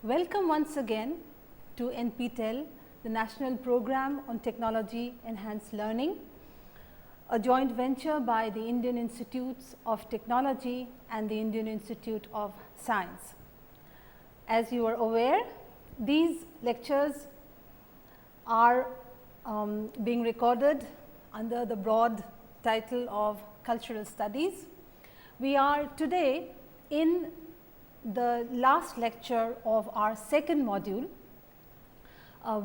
Welcome once again to NPTEL, the National Program on Technology Enhanced Learning, a joint venture by the Indian Institutes of Technology and the Indian Institute of Science. As you are aware, these lectures are being recorded under the broad title of Cultural Studies. We are today in the last lecture of our second module,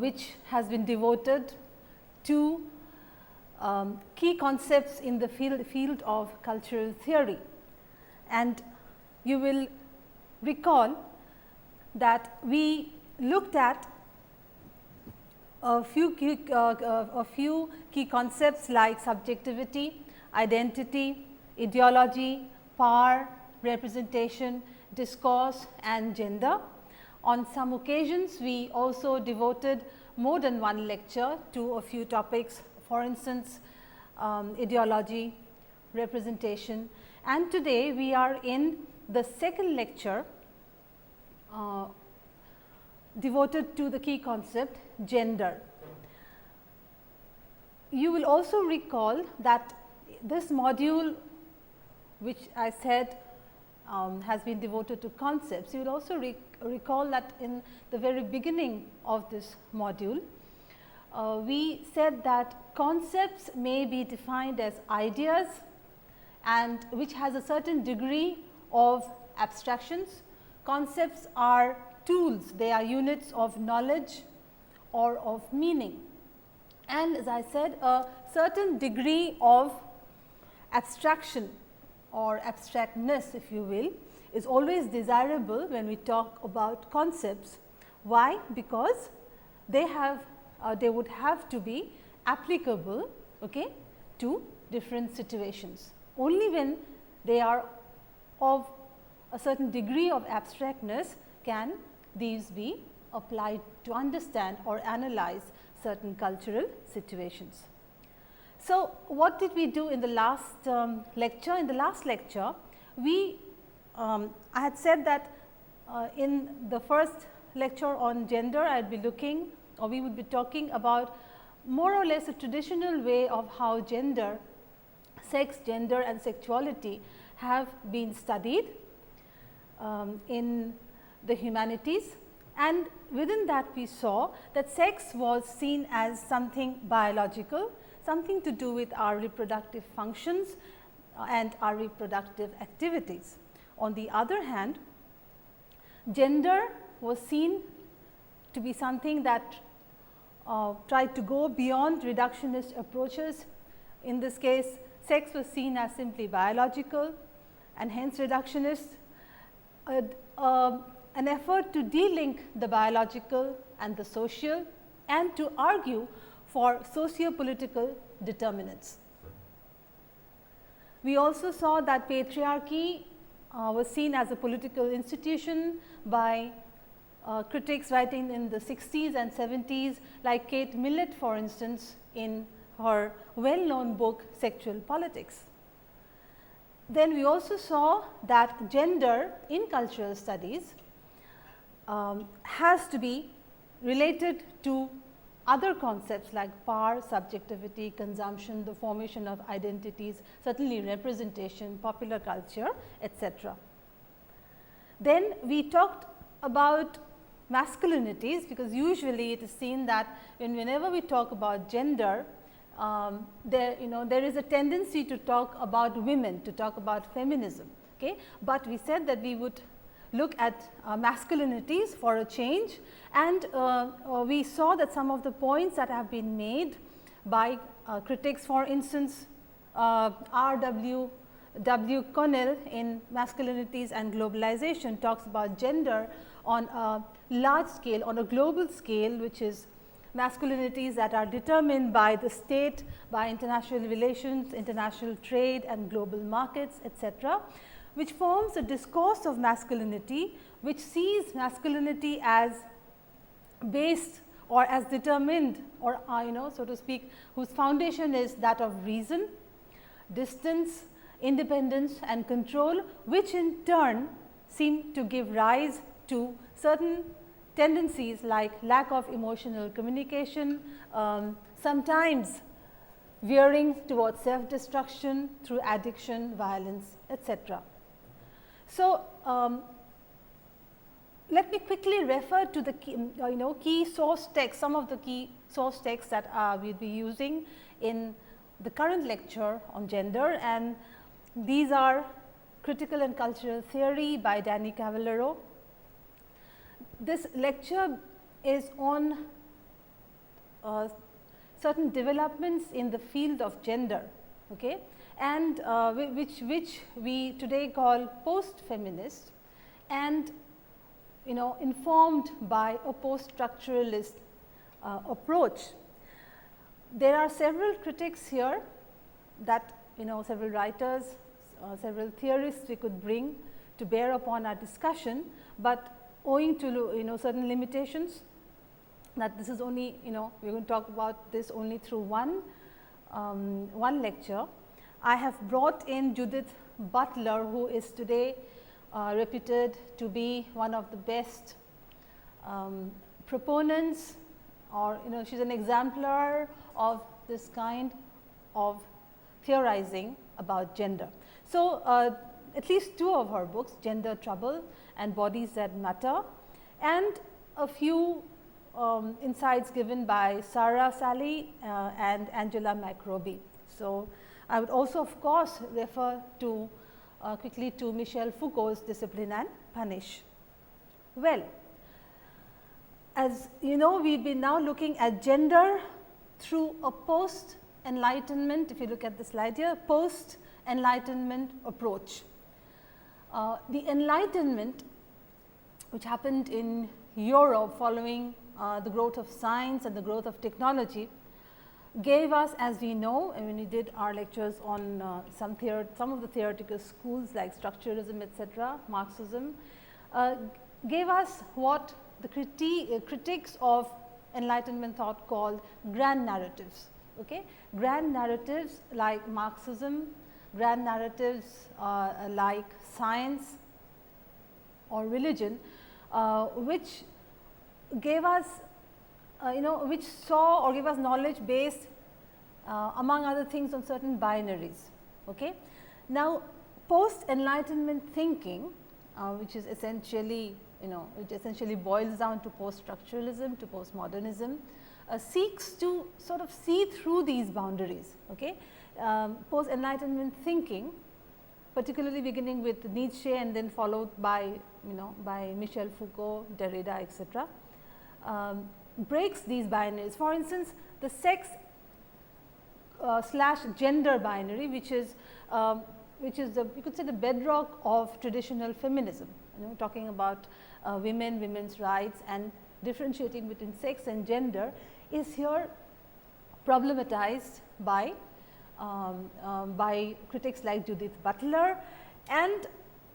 which has been devoted to key concepts in the field of cultural theory. And you will recall that we looked at a few key concepts like subjectivity, identity, ideology, power, representation, discourse and gender. On some occasions, we also devoted more than one lecture to a few topics, for instance, ideology, representation, and today we are in the second lecture devoted to the key concept gender. You will also recall that this module, which I said has been devoted to concepts. You will also recall that in the very beginning of this module, we said that concepts may be defined as ideas and which has a certain degree of abstractions. Concepts are tools, they are units of knowledge or of meaning. And as I said, a certain degree of abstraction or abstractness, if you will, is always desirable when we talk about concepts. Why? Because they would have to be applicable, okay, to different situations. Only when they are of a certain degree of abstractness can these be applied to understand or analyze certain cultural situations. So, what did we do in the last lecture? In the last lecture, I had said that in the first lecture on gender, I would be looking, or we would be talking about more or less a traditional way of how gender, sex, gender and sexuality have been studied in the humanities. And within that we saw that sex was seen as something biological, something to do with our reproductive functions and our reproductive activities. On the other hand, gender was seen to be something that tried to go beyond reductionist approaches. In this case, sex was seen as simply biological and hence reductionist. An effort to de-link the biological and the social and to argue for socio-political determinants. We also saw that patriarchy was seen as a political institution by critics writing in the 60s and 70s, like Kate Millett, for instance, in her well-known book Sexual Politics. Then we also saw that gender in cultural studies has to be related to other concepts like power, subjectivity, consumption, the formation of identities, certainly representation, popular culture, etc. Then we talked about masculinities, because usually it is seen that whenever we talk about gender, there is a tendency to talk about women, to talk about feminism. Okay? But we said that we would look at masculinities for a change, and we saw that some of the points that have been made by critics, for instance, R.W. Connell in Masculinities and Globalization talks about gender on a large scale, on a global scale, which is masculinities that are determined by the state, by international relations, international trade and global markets, etc., which forms a discourse of masculinity, which sees masculinity as based or as determined, or so to speak, whose foundation is that of reason, distance, independence and control, which in turn seem to give rise to certain tendencies like lack of emotional communication, sometimes veering towards self-destruction through addiction, violence, etc. So, let me quickly refer to the key source text, some of the key source texts that we will be using in the current lecture on gender, and these are Critical and Cultural Theory by Danny Cavallaro. This lecture is on certain developments in the field of gender, okay, and which we today call post-feminist, and informed by a post-structuralist approach. There are several critics here that several writers, several theorists we could bring to bear upon our discussion, but owing to certain limitations, that this is only we are going to talk about this only through one lecture. I have brought in Judith Butler, who is today reputed to be one of the best proponents, or she is an exemplar of this kind of theorizing about gender. So, at least two of her books, Gender Trouble and Bodies That Matter, and a few insights given by Sarah Sally and Angela McRobbie. So, I would also of course refer to quickly to Michel Foucault's Discipline and Punish. Well, as we will be now looking at gender through a post-enlightenment, if you look at the slide here, post-enlightenment approach. The Enlightenment, which happened in Europe following the growth of science and the growth of technology, gave us, as we know, and when we did our lectures on some of the theoretical schools like structuralism, etc., Marxism, gave us what the critics of Enlightenment thought called grand narratives. Okay? Grand narratives like Marxism, grand narratives like science or religion, which gave us which saw or gave us knowledge based among other things on certain binaries. Okay? Now, post-enlightenment thinking, which is essentially which essentially boils down to post-structuralism, to postmodernism, seeks to sort of see through these boundaries. Okay? Post-enlightenment thinking, particularly beginning with Nietzsche and then followed by by Michel Foucault, Derrida, etc., breaks these binaries. For instance, the sex slash gender binary, which is the, you could say, the bedrock of traditional feminism, talking about women, women's rights, and differentiating between sex and gender, is here problematized by critics like Judith Butler. And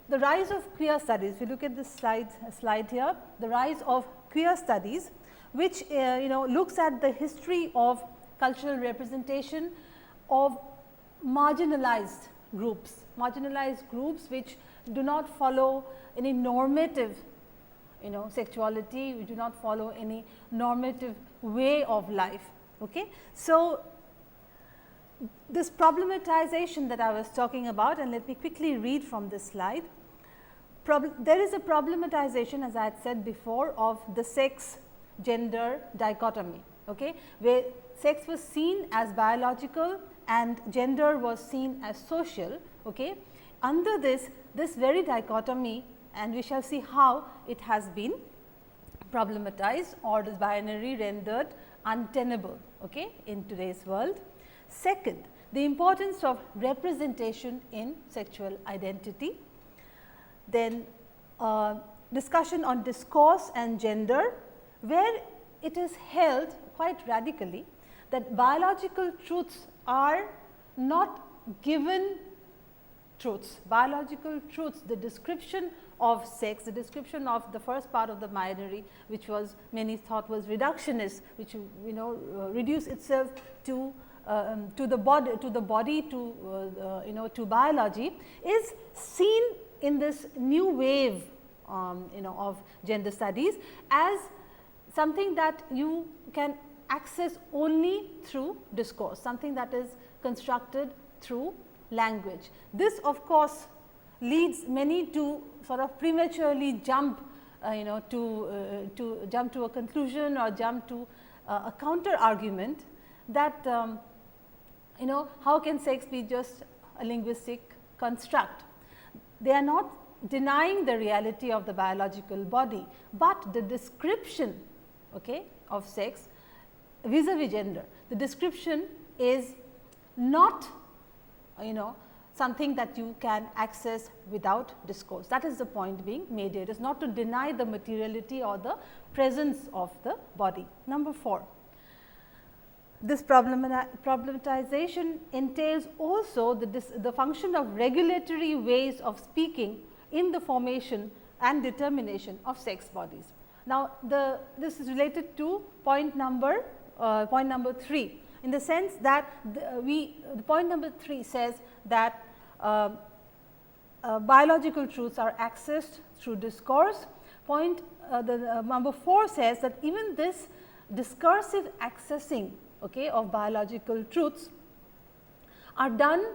the rise of queer studies, if you look at this slide here, the rise of queer studies, which looks at the history of cultural representation of marginalized groups which do not follow any normative sexuality, which do not follow any normative way of life. Okay? So, this problematization that I was talking about, and let me quickly read from this slide. There is a problematization, as I had said before, of the sex gender dichotomy, okay, where sex was seen as biological and gender was seen as social. Okay. Under this very dichotomy, and we shall see how it has been problematized or this binary rendered untenable, okay, in today's world. Second, the importance of representation in sexual identity. Then discussion on discourse and gender, where it is held quite radically that biological truths are not given truths. Biological truths, the description of sex, the description of the first part of the binary, which was many thought was reductionist, which reduce itself to the body, to biology, is seen in this new wave of gender studies as something that you can access only through discourse, something that is constructed through language. This of course leads many to sort of prematurely jump to jump to a conclusion or jump to a counter argument that how can sex be just a linguistic construct. They are not denying the reality of the biological body, but the description of sex vis-a-vis gender, the description is not something that you can access without discourse. That is the point being made here. It is not to deny the materiality or the presence of the body. Number 4, this problematization entails also the function of regulatory ways of speaking in the formation and determination of sex bodies. Now, this is related to point number 3, in the sense that the point number 3 says that biological truths are accessed through discourse. Number 4 says that even this discursive accessing of biological truths are done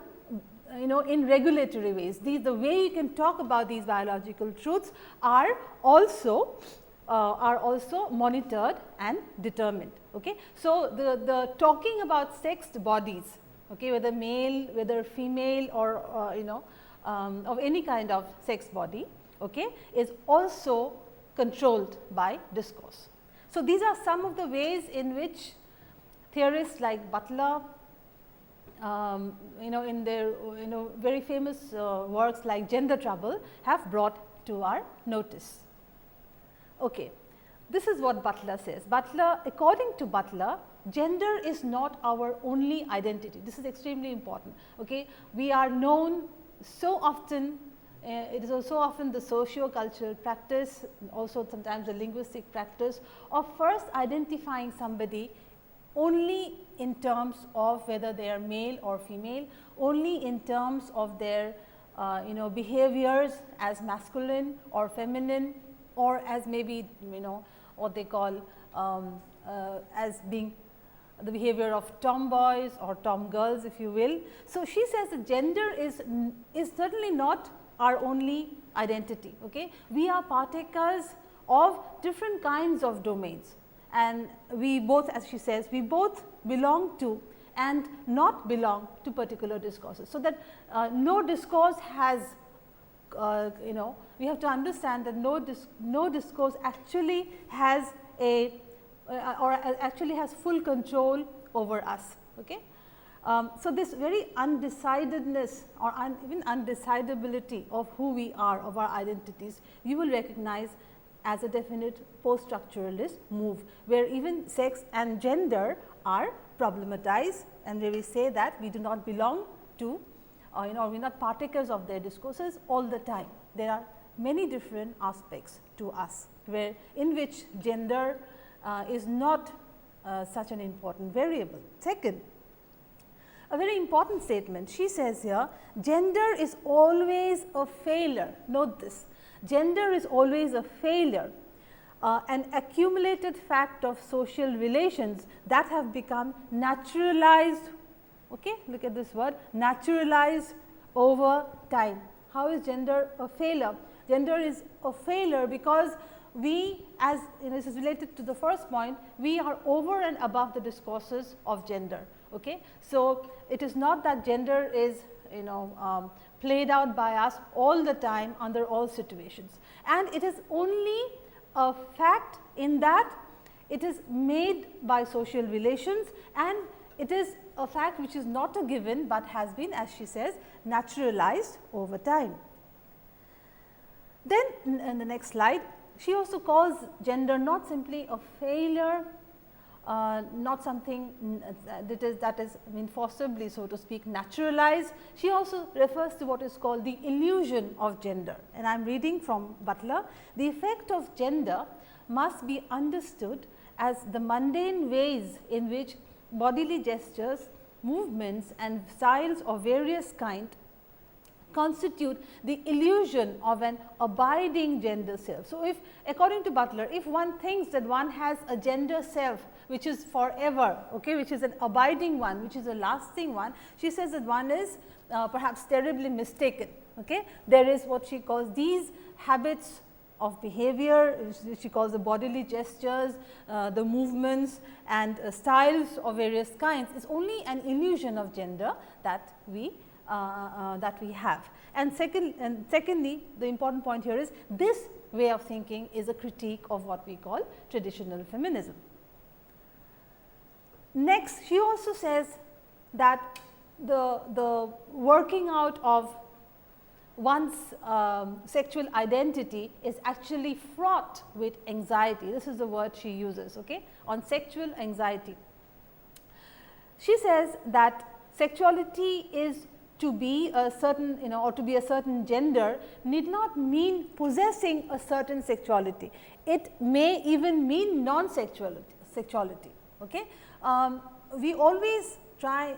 in regulatory ways. The way you can talk about these biological truths are also monitored and determined. So, the talking about sexed bodies, whether male, whether female, or of any kind of sex body, is also controlled by discourse. So, these are some of the ways in which theorists like Butler, in their very famous works like Gender Trouble, have brought to our notice. This is what Butler says. According to Butler, gender is not our only identity. This is extremely important. We are known so often, it is also often the socio-cultural practice, also sometimes the linguistic practice of first identifying somebody only in terms of whether they are male or female, only in terms of their behaviors as masculine or feminine, or as maybe what they call as being the behavior of tomboys or tomgirls, if you will. So, she says that gender is certainly not our only identity. We are partakers of different kinds of domains, and we both, as she says, we both belong to and not belong to particular discourses. So, that no discourse has we have to understand that no discourse actually has actually has full control over us. So, this very undecidedness or even undecidability of who we are, of our identities, you will recognize as a definite post-structuralist move, where even sex and gender are problematized, and where we say that we do not belong to we are not partakers of their discourses all the time. There are many different aspects to us, in which gender is not such an important variable. Second, a very important statement, she says here, gender is always a failure. Note this, gender is always a failure, an accumulated fact of social relations that have become naturalized. Look at this word, naturalized over time. How is gender a failure? Gender is a failure because we, as this is related to the first point, we are over and above the discourses of gender. So, it is not that gender is played out by us all the time under all situations, and it is only a fact in that it is made by social relations, and it is a fact which is not a given, but has been, as she says, naturalized over time. Then in the next slide, she also calls gender not simply a failure, not something that is forcibly, so to speak, naturalized. She also refers to what is called the illusion of gender, and I am reading from Butler. The effect of gender must be understood as the mundane ways in which bodily gestures, movements and styles of various kinds constitute the illusion of an abiding gender self. So, if according to Butler, if one thinks that one has a gender self which is forever, okay, which is an abiding one, which is a lasting one, she says that one is perhaps terribly mistaken. Okay. There is what she calls these habits of behavior, she calls the bodily gestures, the movements and styles of various kinds is only an illusion of gender that we have. And secondly, the important point here is this way of thinking is a critique of what we call traditional feminism. Next, she also says that the working out of one's sexual identity is actually fraught with anxiety. This is the word she uses, okay, on sexual anxiety. She says that sexuality is to be a certain, or to be a certain gender need not mean possessing a certain sexuality. It may even mean non-sexuality. Okay. We always try,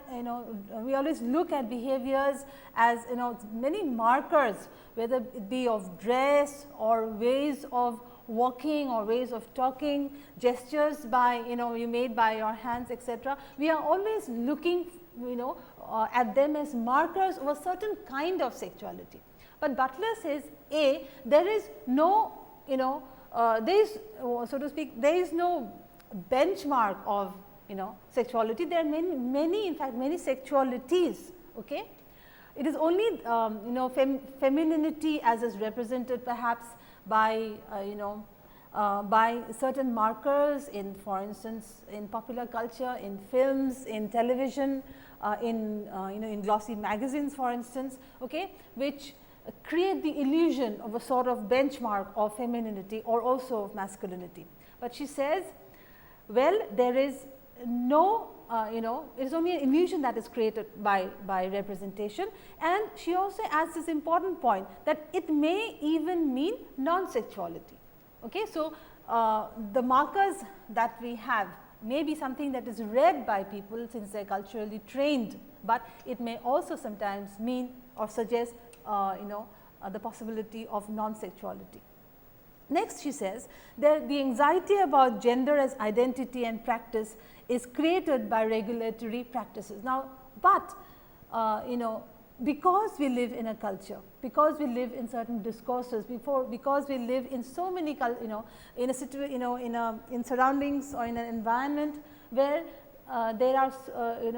we always look at behaviors as, many markers, whether it be of dress or ways of walking or ways of talking, gestures by, you made by your hands, etc. We are always looking, at them as markers of a certain kind of sexuality. But Butler says, there is no, there is, so to speak, there is no benchmark of sexuality. There are many in fact many sexualities. Okay. It is only femininity as is represented perhaps by by certain markers in, for instance, in popular culture, in films, in television, in glossy magazines, for instance, okay, which create the illusion of a sort of benchmark of femininity or also of masculinity. But she says, well, there is no, it is only an illusion that is created by representation, and she also adds this important point that it may even mean non-sexuality. Okay. So, the markers that we have may be something that is read by people since they are culturally trained, but it may also sometimes mean or suggest the possibility of non-sexuality. Next, she says that the anxiety about gender as identity and practice is created by regulatory practices. Now, but because we live in a culture, because we live in certain discourses, because we live in so many, in a in surroundings or in an environment where there are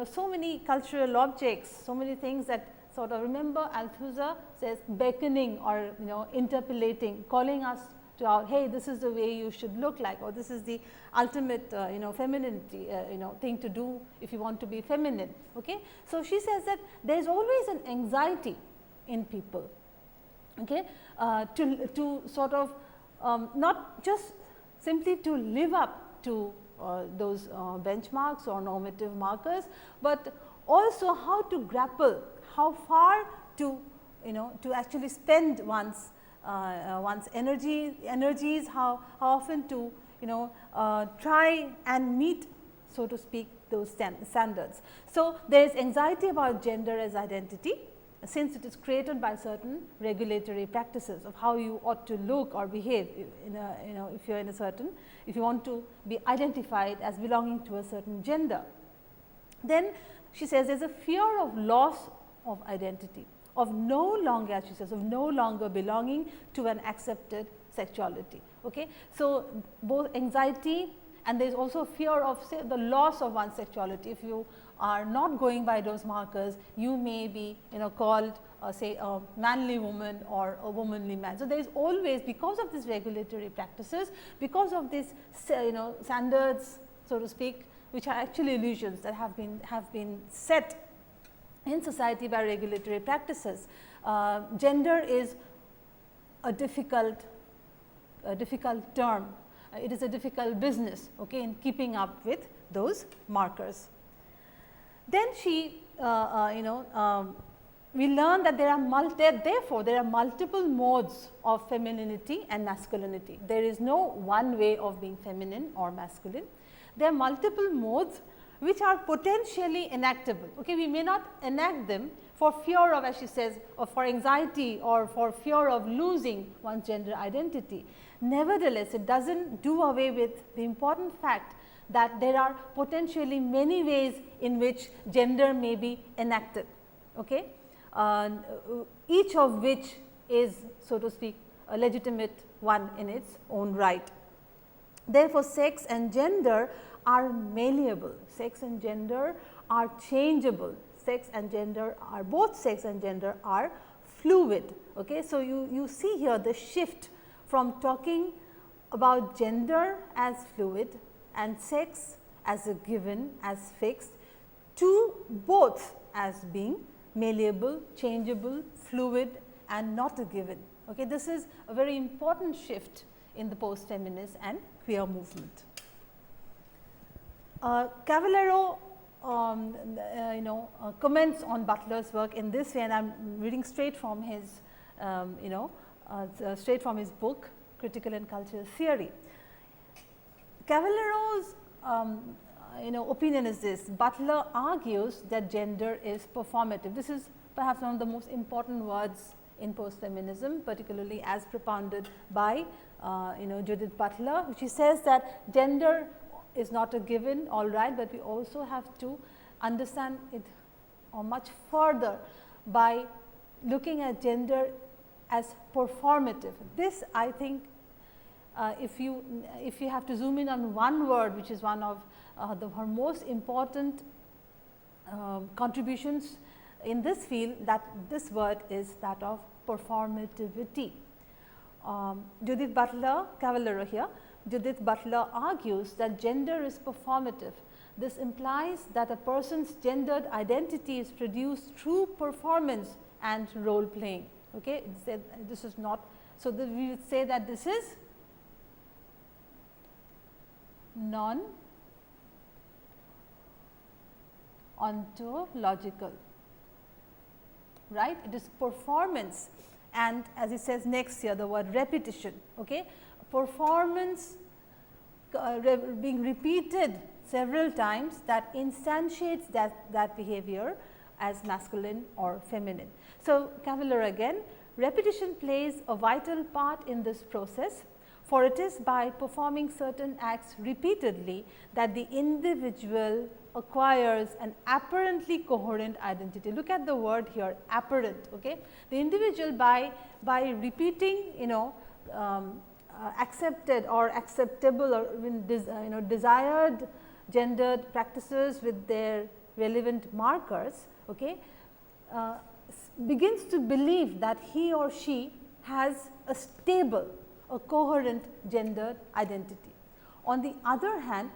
so many cultural objects, so many things that sort of, remember Althusser says beckoning or interpellating, calling us to our, hey, this is the way you should look like, or this is the ultimate femininity thing to do if you want to be feminine. Okay. So, she says that there is always an anxiety in people, okay, to sort of not just simply to live up to those benchmarks or normative markers, but also how to grapple, how far to to actually spend one's energies, how often to try and meet, so to speak, those standards. So, there is anxiety about gender as identity, since it is created by certain regulatory practices of how you ought to look or behave in a, if you are in a certain, if you want to be identified as belonging to a certain gender. Then she says there is a fear of loss of identity, of no longer, as she says, of no longer belonging to an accepted sexuality. Okay. So, both anxiety and there is also fear of, say, the loss of one's sexuality. If you are not going by those markers, you may be called say a manly woman or a womanly man. So, there is always, because of these regulatory practices, because of these standards, so to speak, which are actually illusions that have been set in society by regulatory practices. Gender is a difficult term. It is a difficult business, okay, in keeping up with those markers. Then she, we learn that there are multiple modes of femininity and masculinity. There is no one way of being feminine or masculine. There are multiple modes which are potentially enactable. Okay, we may not enact them, for fear of, as she says, or for anxiety or for fear of losing one's gender identity. Nevertheless, it does not do away with the important fact that there are potentially many ways in which gender may be enacted, okay? Each of which is, so to speak, a legitimate one in its own right. Therefore, sex and gender are malleable, sex and gender are changeable, sex and gender are both sex and gender are fluid. Okay? So, you see here the shift from talking about gender as fluid and sex as a given, as fixed, to both as being malleable, changeable, fluid and not a given. Okay? This is a very important shift in the post-feminist and queer movement. Cavallaro comments on Butler's work in this way, and I am reading straight from his straight from his book Critical and Cultural Theory. Cavallaro's opinion is this: Butler argues that gender is performative. This is perhaps one of the most important words in post-feminism, particularly as propounded by Judith Butler, which she says that gender is not a given, all right, but we also have to understand it much further by looking at gender as performative. This, I think, if you have to zoom in on one word, which is one of her most important contributions in this field, that this word is that of performativity. Judith Butler, Cavallaro here, Judith Butler argues that gender is performative. This implies that a person's gendered identity is produced through performance and role playing. Okay? This is not, so we would say that this is non-ontological, right? It is performance, and as it says next here, the word repetition. Okay? Performance being repeated several times that instantiates that behavior as masculine or feminine. So, Cavallaro again, repetition plays a vital part in this process, for it is by performing certain acts repeatedly that the individual acquires an apparently coherent identity. Look at the word here, apparent. Okay? The individual by repeating accepted or acceptable or desired gendered practices with their relevant markers, okay, begins to believe that he or she has a stable, a coherent gendered identity. On the other hand,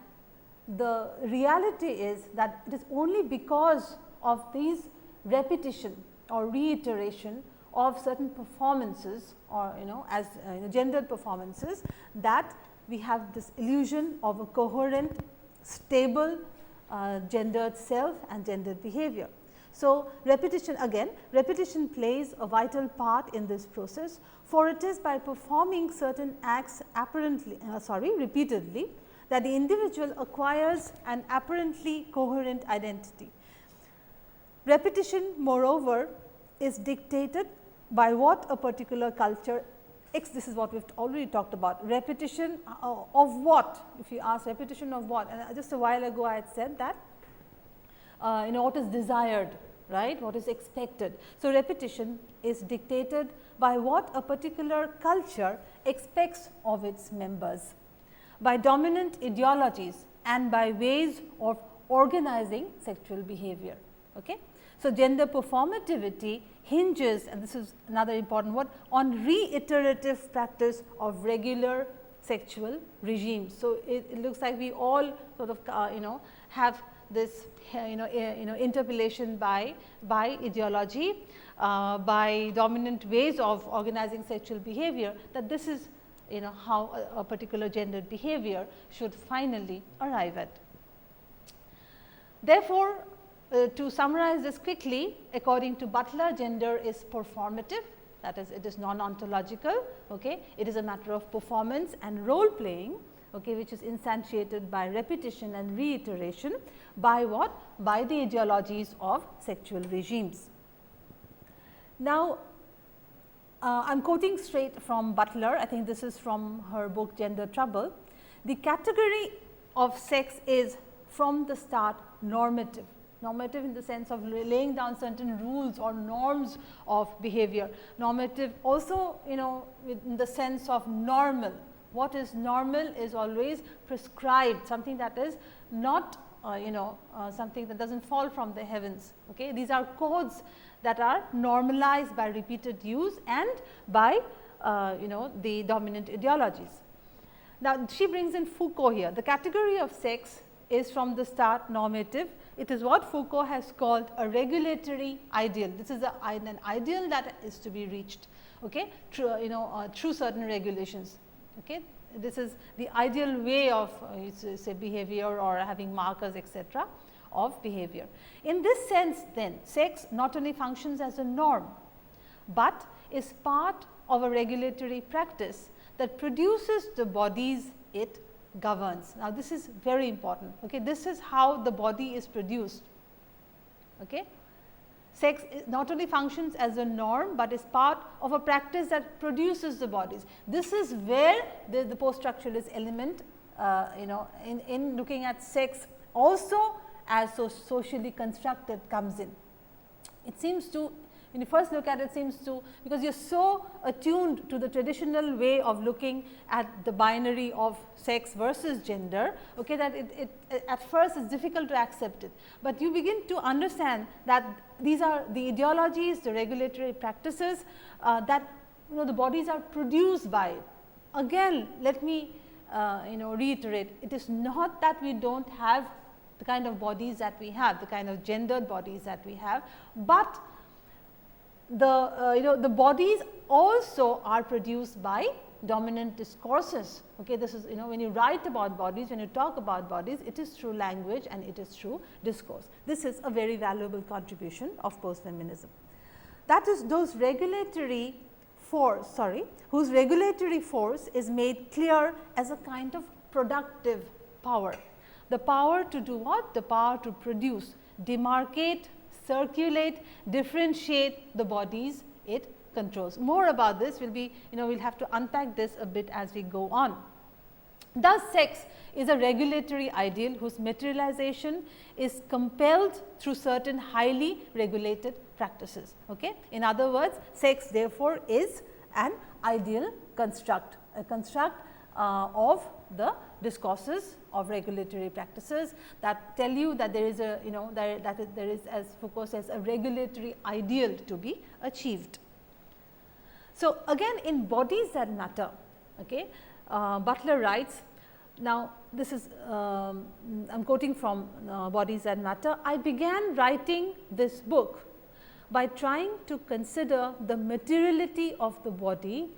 the reality is that it is only because of these repetition or reiteration of certain performances or as gendered performances that we have this illusion of a coherent, stable gendered self and gendered behavior. So, repetition again, repetition plays a vital part in this process, for it is by performing certain acts apparently repeatedly that the individual acquires an apparently coherent identity. Repetition, moreover, is dictated by what a particular culture, this is what we have already talked about, repetition of what, if you ask repetition of what, and just a while ago I had said that what is desired, right, what is expected. So, repetition is dictated by what a particular culture expects of its members, by dominant ideologies and by ways of organizing sexual behavior. Okay? So, gender performativity hinges, and this is another important word, on reiterative practice of regular sexual regimes. So, it looks like we all sort of have this interpellation by ideology, by dominant ways of organizing sexual behavior, that this is how a particular gendered behavior should finally arrive at. Therefore, to summarize this quickly, according to Butler, gender is performative, that is, it is non-ontological. Okay? It is a matter of performance and role playing, okay, which is instantiated by repetition and reiteration by what? By the ideologies of sexual regimes. Now, I am quoting straight from Butler. I think this is from her book Gender Trouble. The category of sex is from the start normative. Normative in the sense of laying down certain rules or norms of behavior. Normative also, in the sense of normal. What is normal is always prescribed, something that is not something that does not fall from the heavens. Okay? These are codes that are normalized by repeated use and by the dominant ideologies. Now, she brings in Foucault here. The category of sex is from the start normative. It is what Foucault has called a regulatory ideal. This is an ideal that is to be reached, okay, through certain regulations. Okay. This is the ideal way of say behavior or having markers, etc., of behavior. In this sense then, sex not only functions as a norm, but is part of a regulatory practice that produces the bodies it governs. Now, this is very important. Okay. This is how the body is produced. Okay. Sex not only functions as a norm, but is part of a practice that produces the bodies. This is where the post-structuralist element in looking at sex also as socially constructed comes in. It seems to, when you first look at it, seems to, because you are so attuned to the traditional way of looking at the binary of sex versus gender, okay, that it at first is difficult to accept it. But you begin to understand that these are the ideologies, the regulatory practices that the bodies are produced by it. Again, let me reiterate, it is not that we do not have the kind of bodies that we have, the kind of gendered bodies that we have, but the bodies also are produced by dominant discourses. Okay, this is when you write about bodies, when you talk about bodies, it is through language and it is through discourse. This is a very valuable contribution of post-feminism. That is those regulatory force, whose regulatory force is made clear as a kind of productive power. The power to do what? The power to produce, demarcate, circulate, differentiate the bodies it controls. More about this will be, we will have to unpack this a bit as we go on. Thus, sex is a regulatory ideal whose materialization is compelled through certain highly regulated practices. Okay? In other words, sex therefore is an ideal construct, a construct of the discourses of regulatory practices that tell you that there is a there is, as Foucault says, a regulatory ideal to be achieved. So, again in Bodies That Matter, okay, Butler writes, now this is I am quoting from Bodies That Matter. I began writing this book by trying to consider the materiality of the body,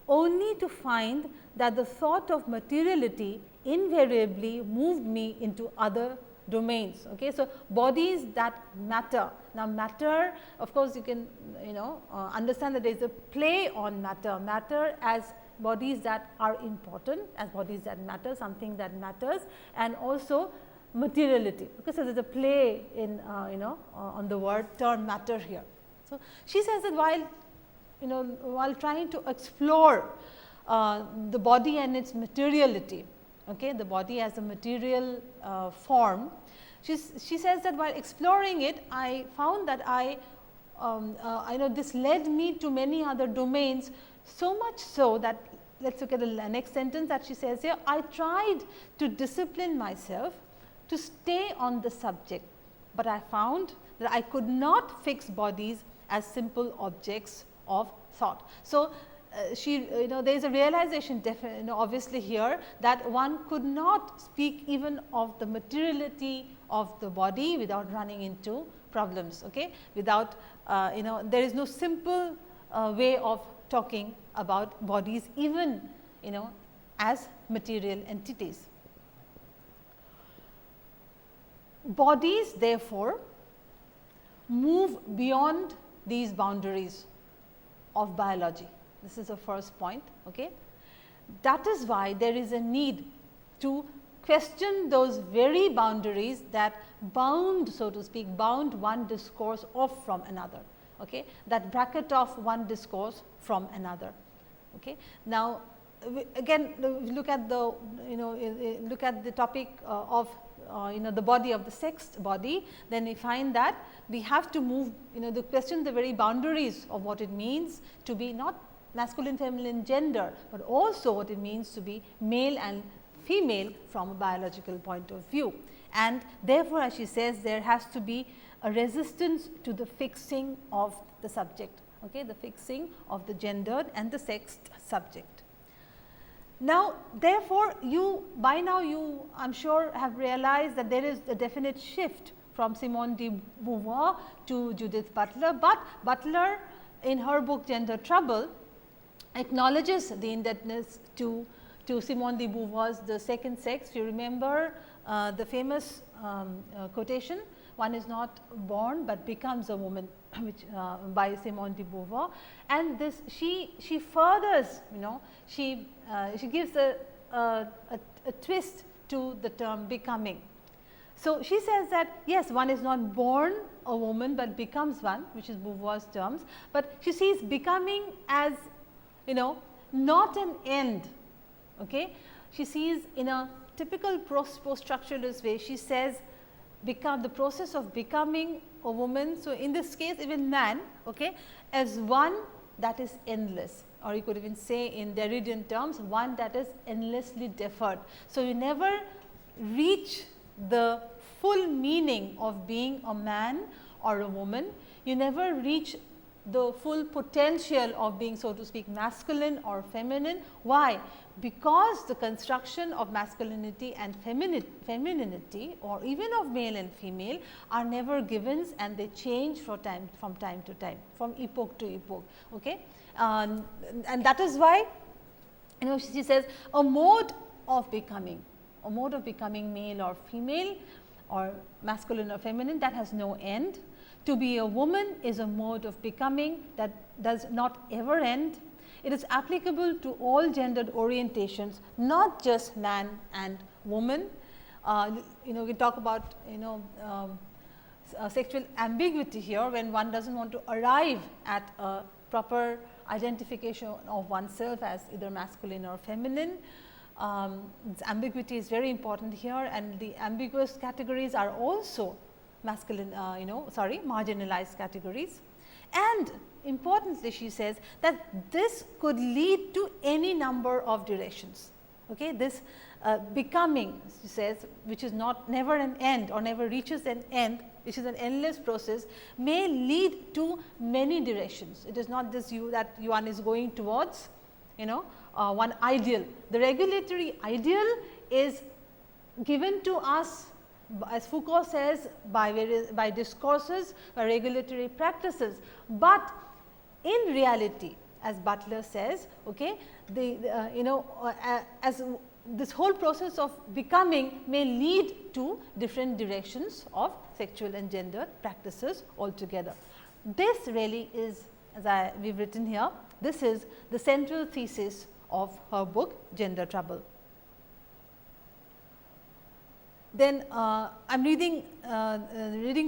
only to find that the thought of materiality invariably moved me into other domains. Okay. So, bodies that matter. Now, matter, of course, you can understand that there is a play on matter, matter as bodies that are important, as bodies that matter, something that matters, and also materiality. Okay. So, there is a play in on the word term matter here. So, she says that while trying to explore the body and its materiality, okay, the body as a material form, she says that while exploring it, I found that this led me to many other domains, so much so that, let us look at the next sentence that she says here, I tried to discipline myself to stay on the subject, but I found that I could not fix bodies as simple objects of thought. So, there is a realization obviously here that one could not speak even of the materiality of the body without running into problems, okay, without there is no simple way of talking about bodies even as material entities. Bodies therefore move beyond these boundaries of biology. This is the first point. Okay. That is why there is a need to question those very boundaries that bound, so to speak, bound one discourse off from another. okay, that bracket off one discourse from another. Okay. Now, again look at the look at the topic of the body of the sexed body, then we find that we have to move the question the very boundaries of what it means to be not masculine feminine gender, but also what it means to be male and female from a biological point of view. And therefore, as she says, there has to be a resistance to the fixing of the subject, okay, the fixing of the gendered and the sexed subject. Now, therefore, by now you I am sure have realized that there is a definite shift from Simone de Beauvoir to Judith Butler, but Butler in her book Gender Trouble acknowledges the indebtedness to Simone de Beauvoir's The Second Sex. If you remember the famous quotation, one is not born but becomes a woman, which by Simone de Beauvoir, and this she furthers she gives a twist to the term becoming. So, she says that yes, one is not born a woman, but becomes one, which is Beauvoir's terms, but she sees becoming as not an end. Okay. She sees in a typical post-structuralist way, she says the process of becoming a woman. So, in this case even man, okay, as one that is endless, or you could even say in Derridian terms, one that is endlessly deferred. So, you never reach the full meaning of being a man or a woman, you never reach the full potential of being, so to speak, masculine or feminine. Why? Because the construction of masculinity and femininity, or even of male and female, are never givens, and they change from time to time, from epoch to epoch. Okay? And that is why she says a mode of becoming male or female, or masculine or feminine, that has no end. To be a woman is a mode of becoming that does not ever end. It is applicable to all gendered orientations, not just man and woman. We talk about sexual ambiguity here, when one does not want to arrive at a proper identification of oneself as either masculine or feminine. Ambiguity is very important here, and the ambiguous categories are also masculine, marginalized categories. And importantly, she says that this could lead to any number of directions. Okay? This becoming, she says, which is never an end or never reaches an end, which is an endless process, may lead to many directions. It is not just that one is going towards one ideal. The regulatory ideal is given to us, as Foucault says, by discourses, by regulatory practices, but in reality, as Butler says, okay, as this whole process of becoming may lead to different directions of sexual and gender practices altogether. This really is, as we have written here, this is the central thesis of her book Gender Trouble. Then I am reading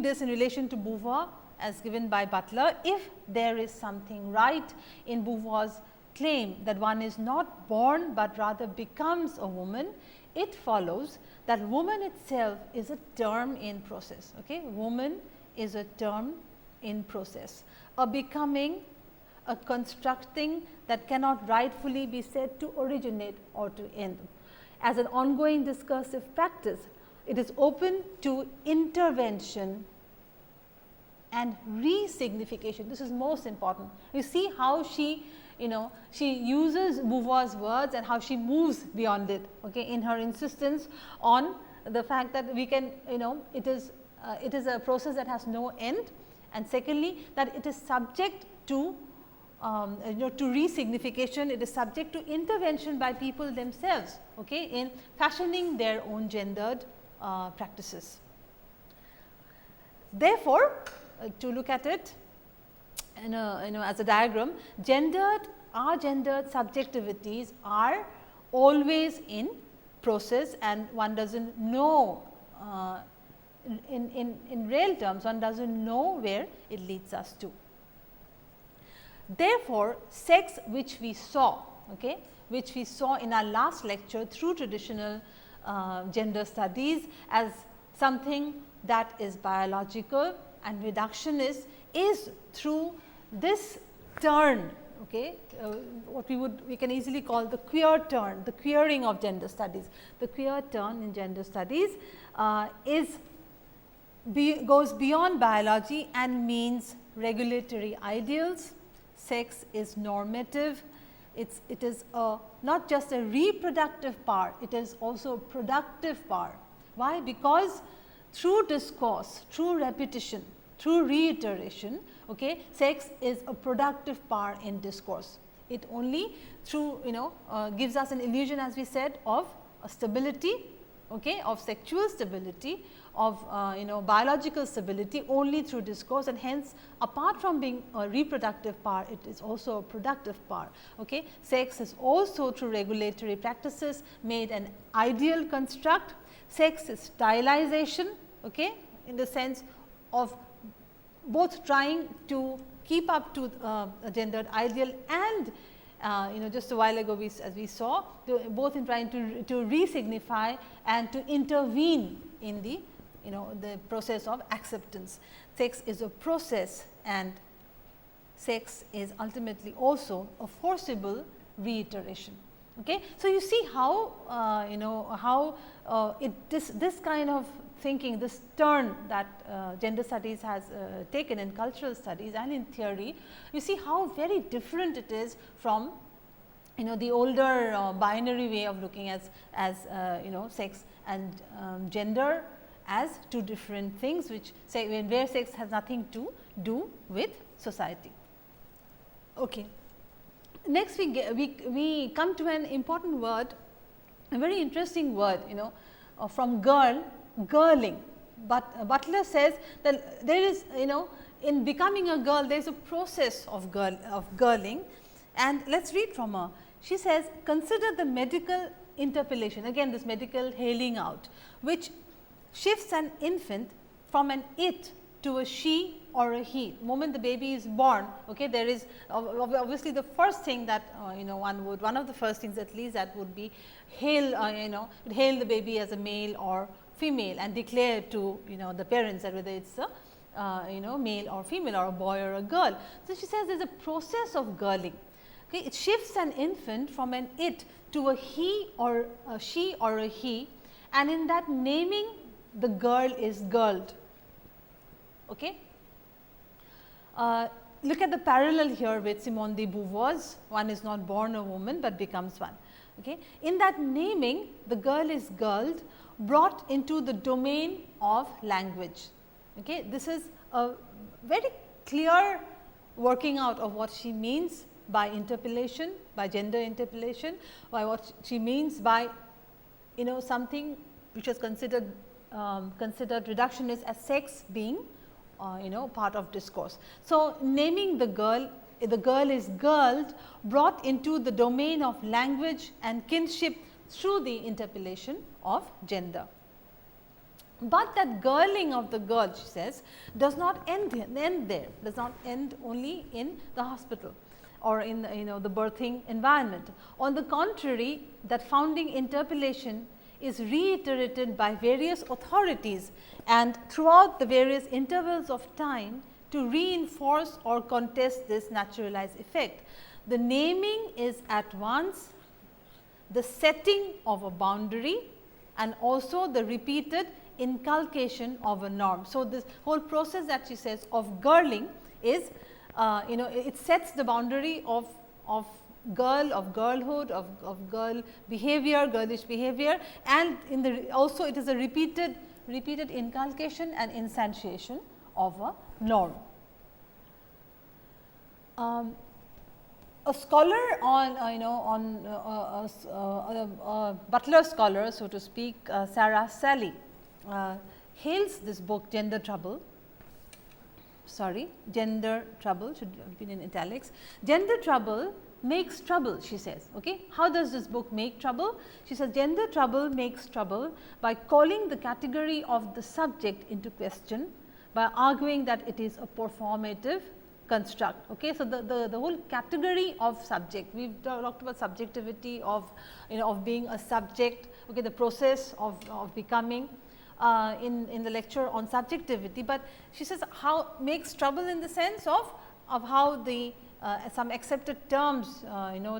this in relation to Beauvoir as given by Butler. If there is something right in Beauvoir's claim that one is not born, but rather becomes a woman, it follows that woman itself is a term in process. Okay? Woman is a term in process, a becoming, a constructing that cannot rightfully be said to originate or to end. As an ongoing discursive practice, it is open to intervention and resignification. This is most important. You see how she uses Beauvoir's words and how she moves beyond it, okay, in her insistence on the fact that we can, it is a process that has no end, and secondly, that it is subject to to resignification, it is subject to intervention by people themselves, okay, in fashioning their own gendered practices. Therefore, to look at it as a diagram, our gendered subjectivities are always in process, and one does not know in real terms, one does not know where it leads us to. Therefore, sex which we saw, okay, which we saw in our last lecture through traditional gender studies as something that is biological and reductionist, is through this turn, okay, what we can easily call the queer turn, the queering of gender studies. The queer turn in gender studies goes beyond biology and means regulatory ideals. Sex is normative. It is not just a reproductive power, it is also a productive power. Why? Because through discourse, through repetition, through reiteration, okay, sex is a productive power in discourse. It only through gives us an illusion, as we said, of stability, okay, of sexual stability, of biological stability only through discourse, and hence apart from being a reproductive power, it is also a productive power. Okay. Sex is also through regulatory practices made an ideal construct. Sex is stylization, okay, in the sense of both trying to keep up to a gendered ideal and just a while ago as we saw, both in trying to re-signify and to intervene in the the process of acceptance. Sex is a process, and sex is ultimately also a forcible reiteration. Okay. So, you see how this kind of thinking, this turn that gender studies has taken in cultural studies and in theory, you see how very different it is from the older binary way of looking as sex and gender as two different things, which say where sex has nothing to do with society. Okay. Next we come to an important word, a very interesting word, from girling. But Butler says that there is, in becoming a girl, there is a process of girling, and let us read from her. She says, consider the medical interpellation, again this medical hailing out, which shifts an infant from an it to a she or a he. The moment the baby is born, okay, there is obviously the first thing that one of the first things at least that would be hail the baby as a male or female and declare to the parents that whether it's a male or female or a boy or a girl. So, she says there is a process of girling. Okay, it shifts an infant from an it to a he or a she or a he, and in that naming the girl is girled. Okay. Look at the parallel here with Simone de Beauvoir's one is not born a woman, but becomes one. Okay. In that naming, the girl is girled, brought into the domain of language. Okay. This is a very clear working out of what she means by interpellation, by gender interpellation, by what she means by something which is considered reductionist as sex being part of discourse. So, naming the girl is girled, brought into the domain of language and kinship through the interpellation of gender. But that girling of the girl, she says, does not end there, does not end only in the hospital or in the birthing environment. On the contrary, that founding interpellation is reiterated by various authorities and throughout the various intervals of time to reinforce or contest this naturalized effect. The naming is at once the setting of a boundary and also the repeated inculcation of a norm. So, this whole process that she says of girling is it sets the boundary of girl, of girlhood, of girl behavior, girlish behavior, and also it is a repeated inculcation and instantiation of a norm. A scholar Butler scholar, so to speak, Sarah Sally, hails this book Gender Trouble. Gender Trouble should have been in italics. Gender Trouble makes trouble, she says. Okay. How does this book make trouble? She says, Gender Trouble makes trouble by calling the category of the subject into question, by arguing that it is a performative, construct. Okay. So, the whole category of subject, we have talked about subjectivity of of being a subject, okay, the process of becoming in the lecture on subjectivity, but she says how makes trouble in the sense of how the some accepted terms,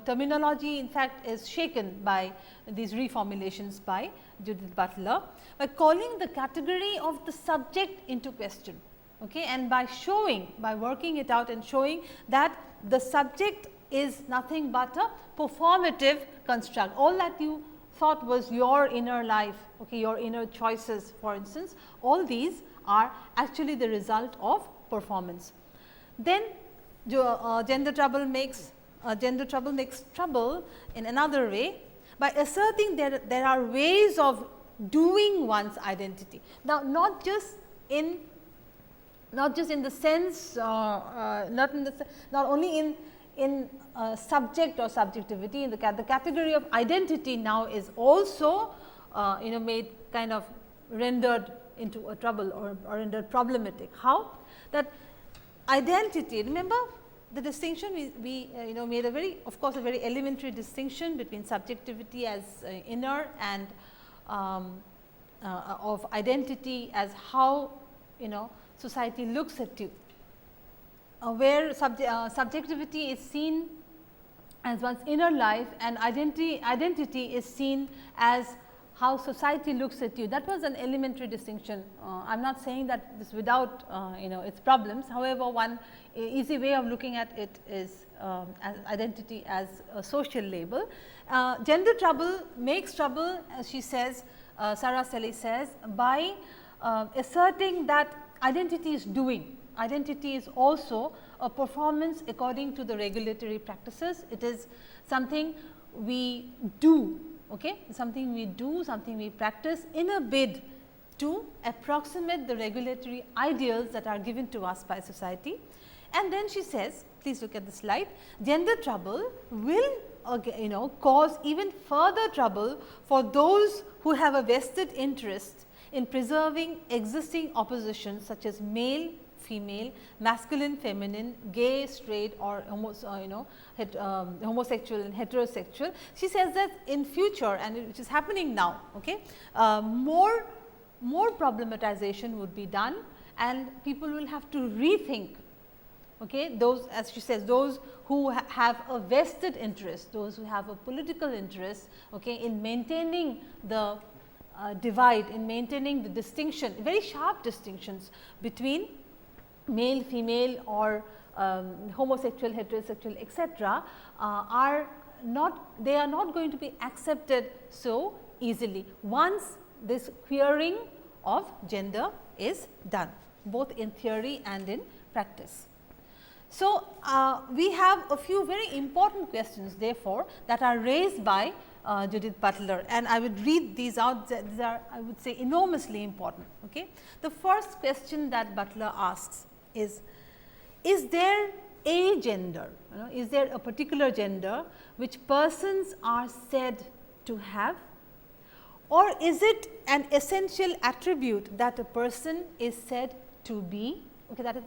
terminology in fact is shaken by these reformulations by Judith Butler, by calling the category of the subject into question, okay, and by working it out and showing that the subject is nothing but a performative construct. All that you thought was your inner life, okay, your inner choices, for instance, all these are actually the result of performance. Then gender trouble makes trouble in another way by asserting that there are ways of doing one's identity. Now, not just in the sense, not only in subject or subjectivity, in the category of identity now is also made kind of rendered into a trouble or rendered problematic. How? That identity, remember the distinction we made a very, of course, a very elementary distinction between subjectivity as inner and of identity as how society looks at you, where subjectivity is seen as one's inner life and identity is seen as how society looks at you. That was an elementary distinction. I am not saying that this without its problems. However, one easy way of looking at it is as identity as a social label. Gender trouble makes trouble, as she says, Sarah Selle says, by asserting that identity is doing. Identity is also a performance according to the regulatory practices. It is something we do, okay? Something we do, something we practice in a bid to approximate the regulatory ideals that are given to us by society. And then she says, please look at the slide, gender trouble will cause even further trouble for those who have a vested interest in preserving existing oppositions such as male, female, masculine, feminine, gay, straight or homosexual and heterosexual. She says that in future, and which is happening now, okay, more problematization would be done and people will have to rethink, okay, those, as she says, those who have a vested interest, those who have a political interest, okay, in maintaining the divide, in maintaining the distinction, very sharp distinctions between male, female or homosexual, heterosexual, etc., they are not going to be accepted so easily once this queering of gender is done, both in theory and in practice. So, we have a few very important questions therefore, that are raised by Judith Butler, and I would read these out. These are, I would say, enormously important. Okay. The first question that Butler asks is there a gender, is there a particular gender which persons are said to have, or is it an essential attribute that a person is said to be? Okay, that is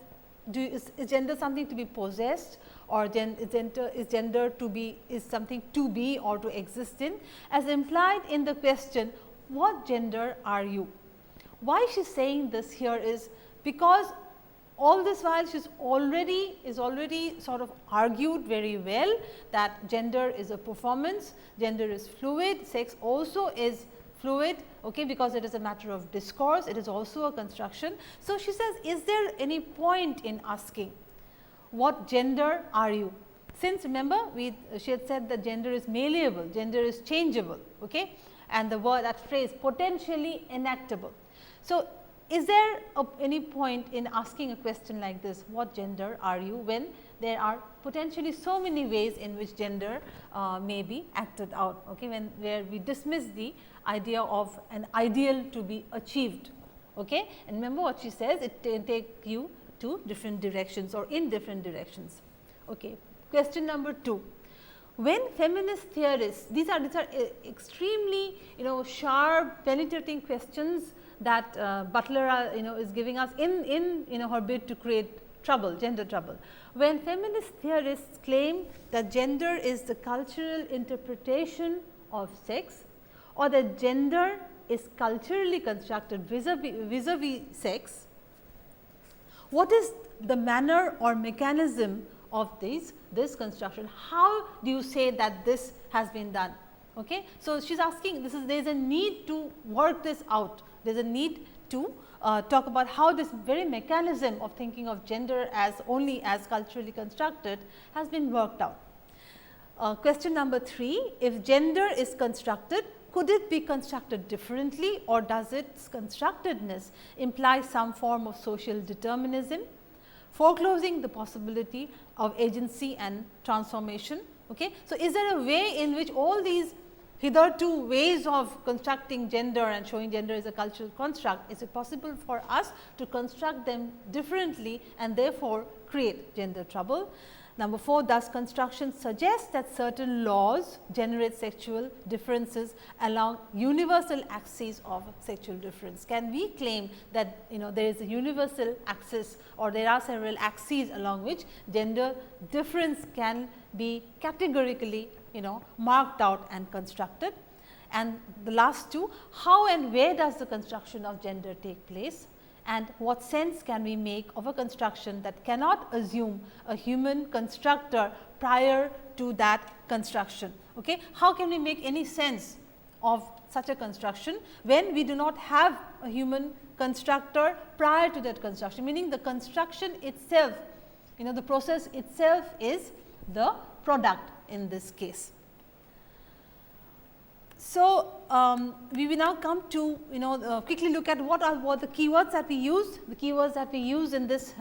gender something to be possessed, or is gender to be, is something to be or to exist in, as implied in the question, what gender are you? Why she is saying this here is because all this while she is already sort of argued very well that gender is a performance, gender is fluid, sex also is fluid, okay, because it is a matter of discourse, it is also a construction. So, she says, is there any point in asking what gender are you? Since remember she had said that gender is malleable, gender is changeable, okay, and the word, that phrase, potentially enactable. So, is there any point in asking a question like this, what gender are you, when there are potentially so many ways in which gender may be acted out, okay, where we dismiss the idea of an ideal to be achieved, okay. And remember what she says, it can take you to different directions or in different directions. Okay. Question number 2, when feminist theorists, these are extremely sharp penetrating questions that Butler is giving us in her bid to create trouble, gender trouble. When feminist theorists claim that gender is the cultural interpretation of sex, or that gender is culturally constructed vis-a-vis sex, what is the manner or mechanism of this construction? How do you say that this has been done? Okay. So, she is asking, there is a need to work this out, there is a need to talk about how this very mechanism of thinking of gender as only as culturally constructed has been worked out. Question number 3, if gender is constructed, could it be constructed differently, or does its constructedness imply some form of social determinism, foreclosing the possibility of agency and transformation? Okay. So, is there a way in which all these hitherto ways of constructing gender and showing gender as a cultural construct, is it possible for us to construct them differently and therefore create gender trouble? Number 4, does construction suggest that certain laws generate sexual differences along universal axes of sexual difference? Can we claim that there is a universal axis, or there are several axes along which gender difference can be categorically marked out and constructed? And the last 2, how and where does the construction of gender take place? And what sense can we make of a construction that cannot assume a human constructor prior to that construction? Okay. How can we make any sense of such a construction when we do not have a human constructor prior to that construction, meaning the construction itself, the process itself is the product in this case. So, we will now come to quickly look at what are the keywords that we use. The keywords that we use in this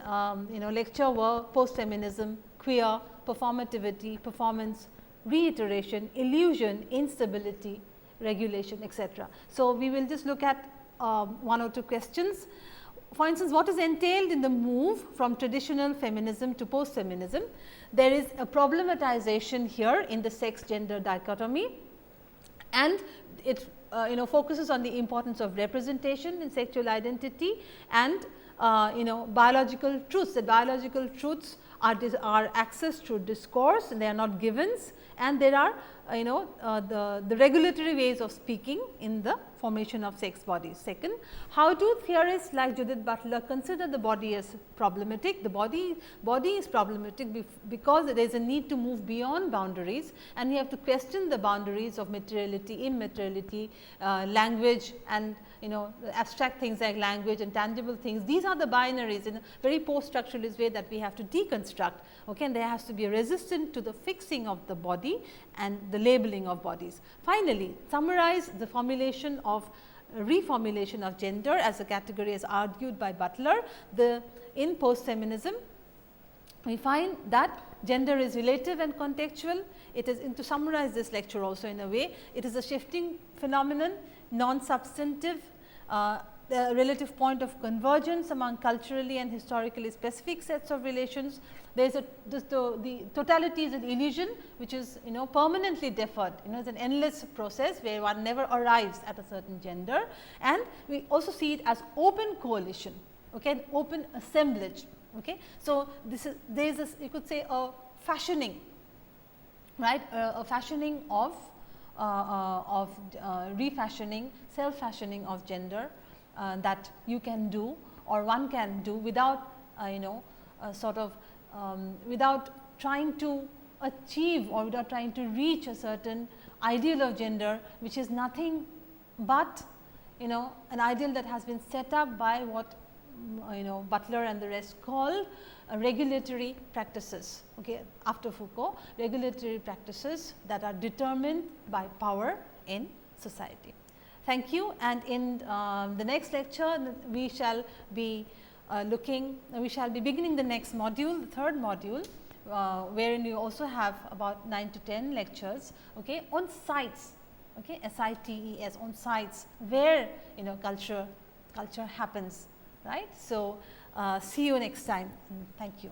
lecture were post-feminism, queer, performativity, performance, reiteration, illusion, instability, regulation, etc. So, we will just look at 1 or 2 questions. For instance, what is entailed in the move from traditional feminism to post-feminism? There is a problematization here in the sex-gender dichotomy, and it focuses on the importance of representation in sexual identity and biological truths. The biological truths are accessed through discourse, and they are not givens, and there are the regulatory ways of speaking in the formation of sex bodies. Second, how do theorists like Judith Butler consider the body as problematic? The body is problematic because there is a need to move beyond boundaries, and we have to question the boundaries of materiality, immateriality, language, and abstract things like language and tangible things. These are the binaries in a very post-structuralist way that we have to deconstruct. Okay, and there has to be a resistance to the fixing of the body and the labeling of bodies. Finally, summarize the formulation of reformulation of gender as a category as argued by Butler. In post-feminism, we find that gender is relative and contextual. It is, to summarize this lecture also in a way, it is a shifting phenomenon, non-substantive, the relative point of convergence among culturally and historically specific sets of relations. There is the totality is an illusion which is permanently deferred, it's an endless process where one never arrives at a certain gender, and we also see it as open coalition, okay, an open assemblage. Okay. So, there is you could say a fashioning, right, a fashioning of refashioning, self-fashioning of gender that you can do or one can do without without trying to achieve or without trying to reach a certain ideal of gender, which is nothing but an ideal that has been set up by what Butler and the rest call regulatory practices. Okay, after Foucault, regulatory practices that are determined by power in society. Thank you, and in the next lecture we shall be beginning the next module, the third module, wherein we also have about 9 to 10 lectures, okay, on sites, okay, SITES, on sites where culture happens, right. So, see you next time, and thank you.